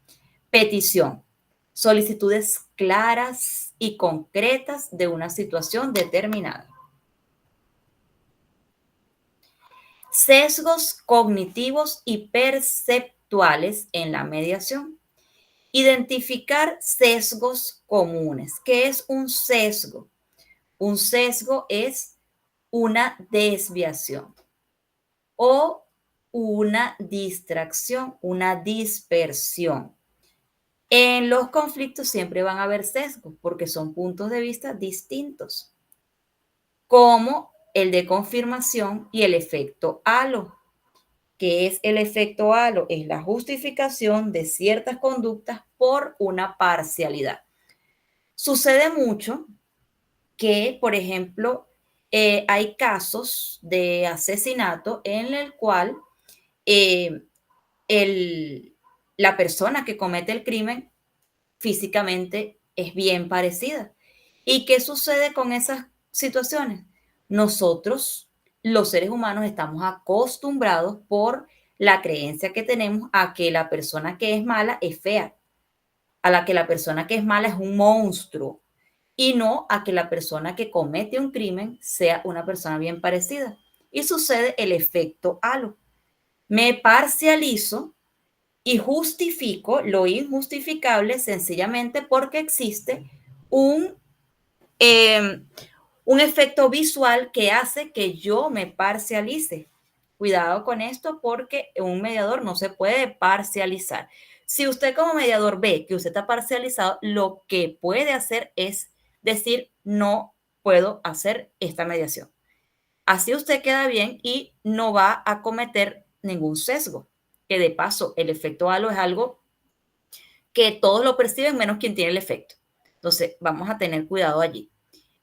Petición, solicitudes claras y concretas de una situación determinada. Sesgos cognitivos y perceptuales en la mediación. Identificar sesgos comunes. ¿Qué es un sesgo? Un sesgo es una desviación o una distracción, una dispersión. En los conflictos siempre van a haber sesgos porque son puntos de vista distintos, como el de confirmación y el efecto halo. ¿Qué es el efecto halo? Es la justificación de ciertas conductas por una parcialidad. Sucede mucho que, por ejemplo, hay casos de asesinato en el cual la persona que comete el crimen físicamente es bien parecida. ¿Y qué sucede con esas situaciones? Nosotros, los seres humanos, estamos acostumbrados por la creencia que tenemos a que la persona que es mala es fea, a la que la persona que es mala es un monstruo, y no a que la persona que comete un crimen sea una persona bien parecida. Y sucede el efecto halo. Me parcializo y justifico lo injustificable sencillamente porque existe un efecto visual que hace que yo me parcialice. Cuidado con esto porque un mediador no se puede parcializar. Si usted como mediador ve que usted está parcializado, lo que puede hacer es decir, no puedo hacer esta mediación. Así usted queda bien y no va a cometer ningún sesgo. Que de paso, el efecto halo es algo que todos lo perciben menos quien tiene el efecto. Entonces, vamos a tener cuidado allí.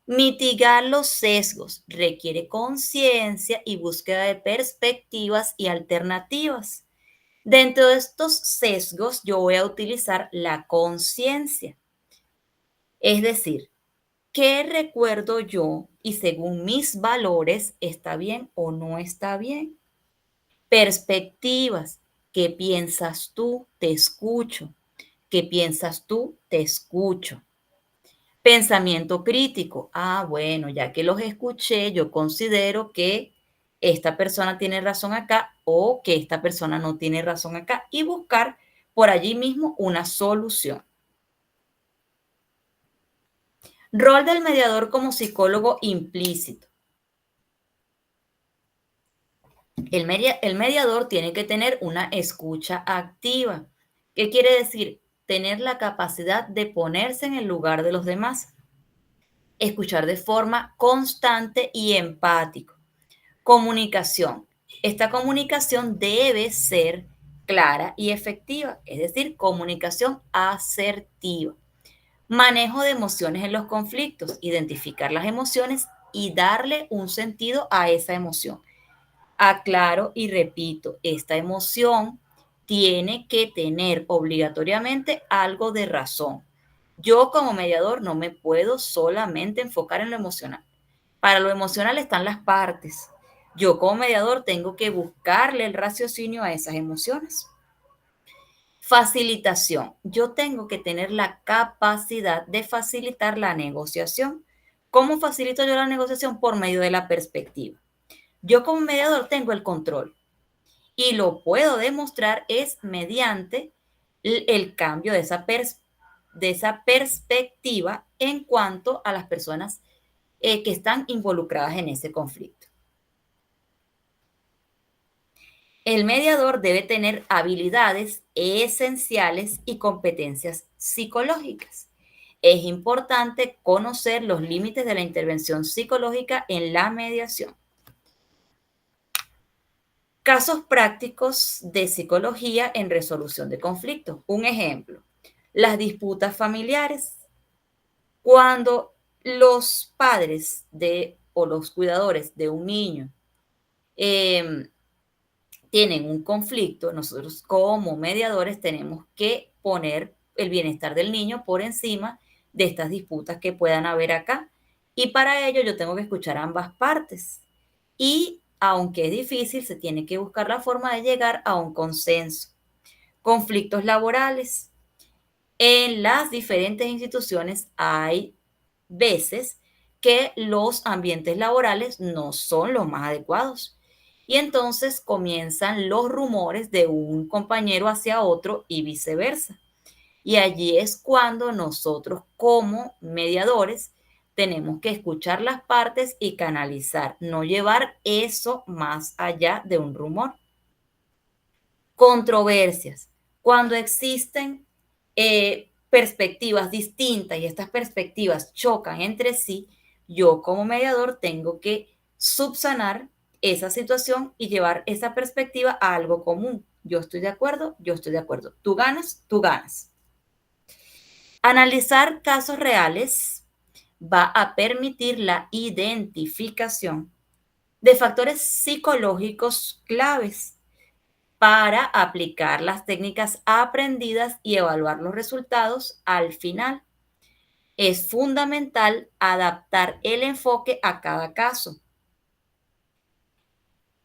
Mitigar los sesgos requiere conciencia y búsqueda de perspectivas y alternativas. Dentro de estos sesgos, yo voy a utilizar la conciencia. Es decir, ¿qué recuerdo yo y según mis valores, ¿está bien o no está bien? Perspectivas. ¿Qué piensas tú? Te escucho. ¿Qué piensas tú? Te escucho. Pensamiento crítico. Ah, bueno, ya que los escuché, yo considero que esta persona tiene razón acá o que esta persona no tiene razón acá y buscar por allí mismo una solución. Rol del mediador como psicólogo implícito. El mediador tiene que tener una escucha activa. ¿Qué quiere decir? Tener la capacidad de ponerse en el lugar de los demás. Escuchar de forma constante y empático. Comunicación. Esta comunicación debe ser clara y efectiva, es decir, comunicación asertiva. Manejo de emociones en los conflictos, identificar las emociones y darle un sentido a esa emoción. Aclaro y repito, esta emoción tiene que tener obligatoriamente algo de razón. Yo como mediador no me puedo solamente enfocar en lo emocional. Para lo emocional están las partes. Yo como mediador tengo que buscarle el raciocinio a esas emociones. Facilitación. Yo tengo que tener la capacidad de facilitar la negociación. ¿Cómo facilito yo la negociación? Por medio de la perspectiva. Yo como mediador tengo el control y lo puedo demostrar es mediante el cambio de esa perspectiva en cuanto a las personas que están involucradas en ese conflicto. El mediador debe tener habilidades esenciales y competencias psicológicas. Es importante conocer los límites de la intervención psicológica en la mediación. Casos prácticos de psicología en resolución de conflictos. Un ejemplo, las disputas familiares. Cuando los padres o los cuidadores de un niño tienen un conflicto, nosotros como mediadores tenemos que poner el bienestar del niño por encima de estas disputas que puedan haber acá. Y para ello yo tengo que escuchar a ambas partes. Y aunque es difícil, se tiene que buscar la forma de llegar a un consenso. Conflictos laborales. En las diferentes instituciones hay veces que los ambientes laborales no son los más adecuados. Y entonces comienzan los rumores de un compañero hacia otro y viceversa. Y allí es cuando nosotros como mediadores tenemos que escuchar las partes y canalizar, no llevar eso más allá de un rumor. Controversias. Cuando existen perspectivas distintas y estas perspectivas chocan entre sí, yo como mediador tengo que subsanar esa situación y llevar esa perspectiva a algo común. Yo estoy de acuerdo, yo estoy de acuerdo. Tú ganas, tú ganas. Analizar casos reales va a permitir la identificación de factores psicológicos claves para aplicar las técnicas aprendidas y evaluar los resultados al final. Es fundamental adaptar el enfoque a cada caso.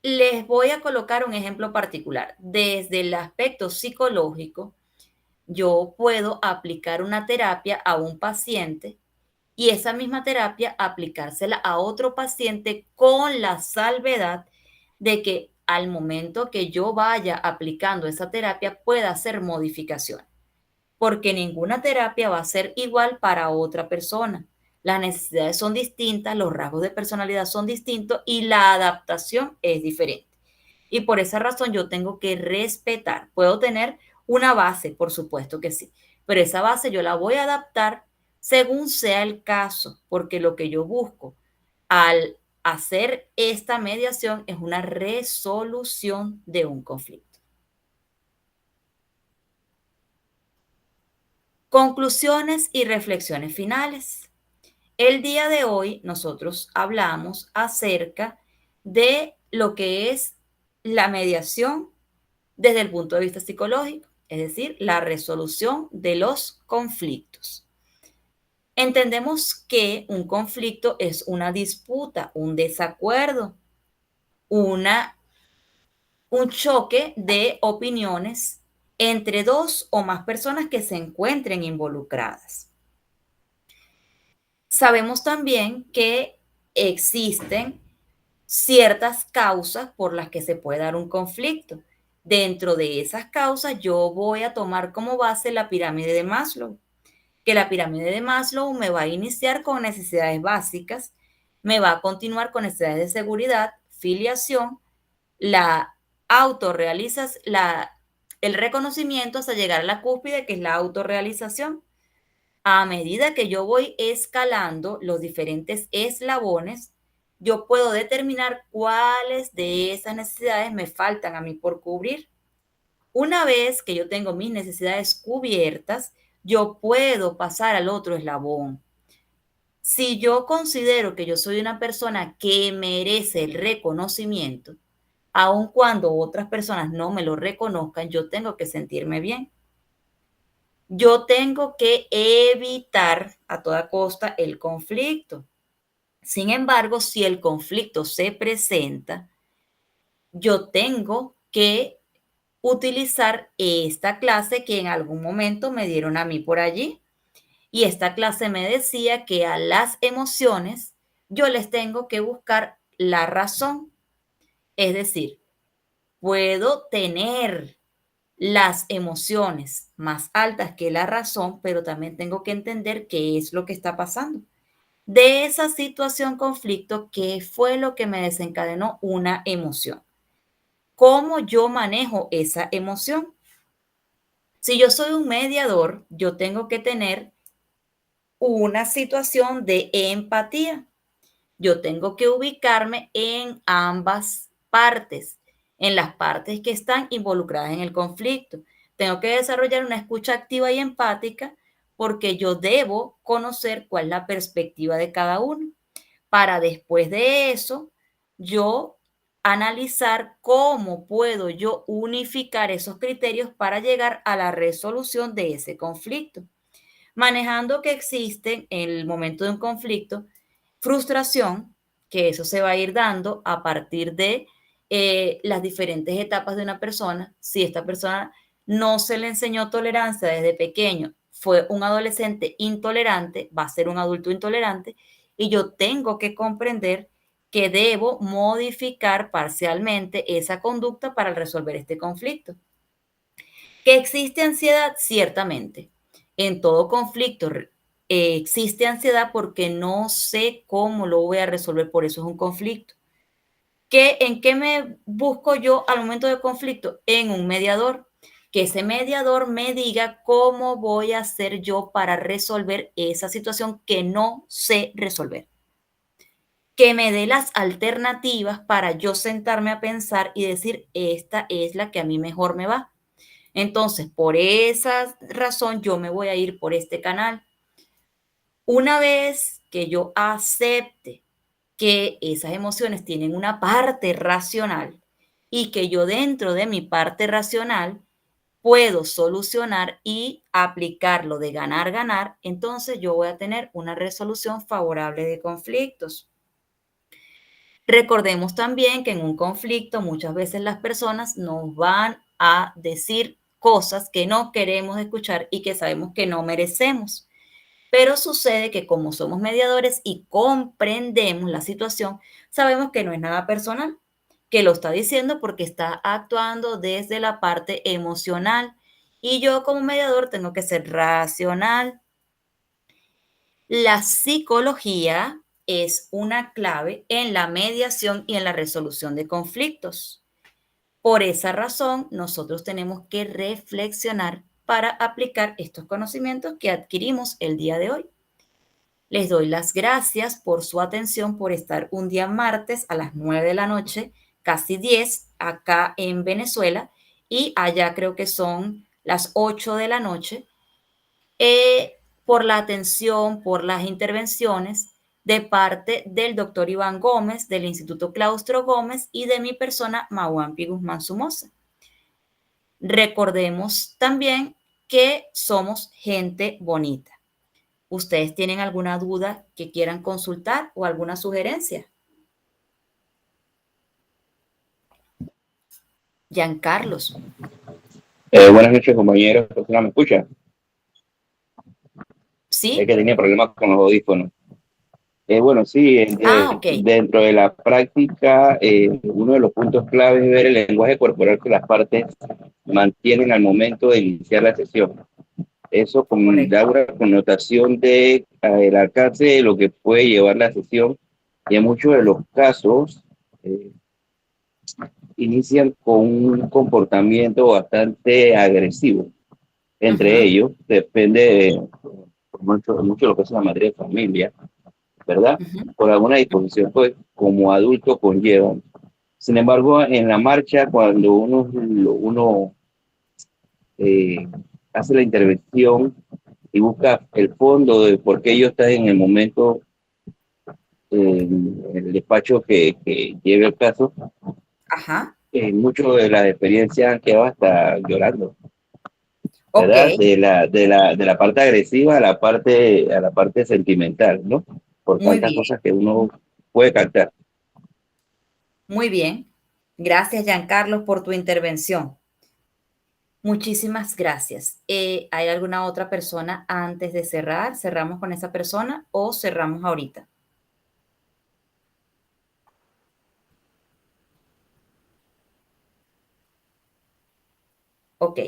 Les voy a colocar un ejemplo particular. Desde el aspecto psicológico, yo puedo aplicar una terapia a un paciente y esa misma terapia aplicársela a otro paciente con la salvedad de que al momento que yo vaya aplicando esa terapia pueda hacer modificaciones, porque ninguna terapia va a ser igual para otra persona. Las necesidades son distintas, los rasgos de personalidad son distintos y la adaptación es diferente. Y por esa razón yo tengo que respetar. Puedo tener una base, por supuesto que sí, pero esa base yo la voy a adaptar según sea el caso, porque lo que yo busco al hacer esta mediación es una resolución de un conflicto. Conclusiones y reflexiones finales. El día de hoy nosotros hablamos acerca de lo que es la mediación desde el punto de vista psicológico, es decir, la resolución de los conflictos. Entendemos que un conflicto es una disputa, un desacuerdo, un choque de opiniones entre dos o más personas que se encuentren involucradas. Sabemos también que existen ciertas causas por las que se puede dar un conflicto. Dentro de esas causas, yo voy a tomar como base la pirámide de Maslow, que la pirámide de Maslow me va a iniciar con necesidades básicas, me va a continuar con necesidades de seguridad, filiación, la autorrealización, el reconocimiento hasta llegar a la cúspide, que es la autorrealización. A medida que yo voy escalando los diferentes eslabones, yo puedo determinar cuáles de esas necesidades me faltan a mí por cubrir. Una vez que yo tengo mis necesidades cubiertas, yo puedo pasar al otro eslabón. Si yo considero que yo soy una persona que merece el reconocimiento, aun cuando otras personas no me lo reconozcan, yo tengo que sentirme bien. Yo tengo que evitar a toda costa el conflicto. Sin embargo, si el conflicto se presenta, yo tengo que utilizar esta clase que en algún momento me dieron a mí por allí. Y esta clase me decía que a las emociones yo les tengo que buscar la razón. Es decir, puedo tener las emociones más altas que la razón, pero también tengo que entender qué es lo que está pasando. De esa situación, conflicto, ¿qué fue lo que me desencadenó una emoción? ¿Cómo yo manejo esa emoción? Si yo soy un mediador, yo tengo que tener una situación de empatía. Yo tengo que ubicarme en ambas partes, en las partes que están involucradas en el conflicto. Tengo que desarrollar una escucha activa y empática porque yo debo conocer cuál es la perspectiva de cada uno, para después de eso yo analizar cómo puedo yo unificar esos criterios para llegar a la resolución de ese conflicto. Manejando que existe en el momento de un conflicto frustración, que eso se va a ir dando a partir de las diferentes etapas de una persona. Si esta persona no se le enseñó tolerancia desde pequeño, fue un adolescente intolerante, va a ser un adulto intolerante, y yo tengo que comprender que debo modificar parcialmente esa conducta para resolver este conflicto. ¿Que existe ansiedad? Ciertamente. En todo conflicto existe ansiedad porque no sé cómo lo voy a resolver, por eso es un conflicto. ¿En qué me busco yo al momento de conflicto? En un mediador. Que ese mediador me diga cómo voy a hacer yo para resolver esa situación que no sé resolver. Que me dé las alternativas para yo sentarme a pensar y decir, esta es la que a mí mejor me va. Entonces, por esa razón, yo me voy a ir por este canal. Una vez que yo acepte que esas emociones tienen una parte racional y que yo dentro de mi parte racional puedo solucionar y aplicarlo de ganar, ganar, entonces yo voy a tener una resolución favorable de conflictos. Recordemos también que en un conflicto muchas veces las personas nos van a decir cosas que no queremos escuchar y que sabemos que no merecemos. Pero sucede que como somos mediadores y comprendemos la situación, sabemos que no es nada personal, que lo está diciendo porque está actuando desde la parte emocional. Y yo como mediador tengo que ser racional. La psicología es una clave en la mediación y en la resolución de conflictos. Por esa razón, nosotros tenemos que reflexionar para aplicar estos conocimientos que adquirimos el día de hoy. Les doy las gracias por su atención, por estar un día martes a las 9 de la noche, casi 10, acá en Venezuela, y allá creo que son las 8 de la noche. Por la atención, por las intervenciones de parte del doctor Iván Gómez, del Instituto Claustro Gómez y de mi persona, Mauampi Guzmán Somoza. Recordemos también que somos gente bonita. ¿Ustedes tienen alguna duda que quieran consultar o alguna sugerencia? Giancarlos. Buenas noches, compañeros. ¿Me escucha? Es ¿Sí? que tenía problemas con los audífonos. Bueno, sí, Ok. dentro de la práctica, uno de los puntos claves es ver el lenguaje corporal que las partes mantienen al momento de iniciar la sesión. Eso da Correcto. una connotación de el alcance de lo que puede llevar la sesión, y en muchos de los casos eh, inician con un comportamiento bastante agresivo. Entre Ujú, ellos, depende mucho de lo que es la materia de familia, ¿verdad? ujú. Por alguna disposición, pues, como adulto conllevan. Sin embargo, en la marcha, cuando uno eh, hace la intervención y busca el fondo de por qué ellos están en el momento, en el despacho que lleve el caso, Ajá. mucho de las experiencias han quedado hasta llorando, Ok, ¿verdad? De la parte agresiva a la parte sentimental, ¿no? Por muy tantas bien, cosas que uno puede captar. muy bien. Gracias, Giancarlos, por tu intervención. Muchísimas gracias. ¿Hay alguna otra persona antes de cerrar? ¿Cerramos con esa persona o cerramos ahorita? Ok.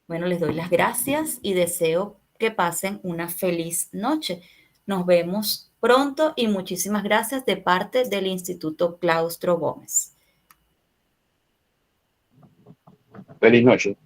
Bueno, les doy las gracias y deseo que pasen una feliz noche. Nos vemos pronto y muchísimas gracias de parte del Instituto Claustro Gómez. Feliz noche.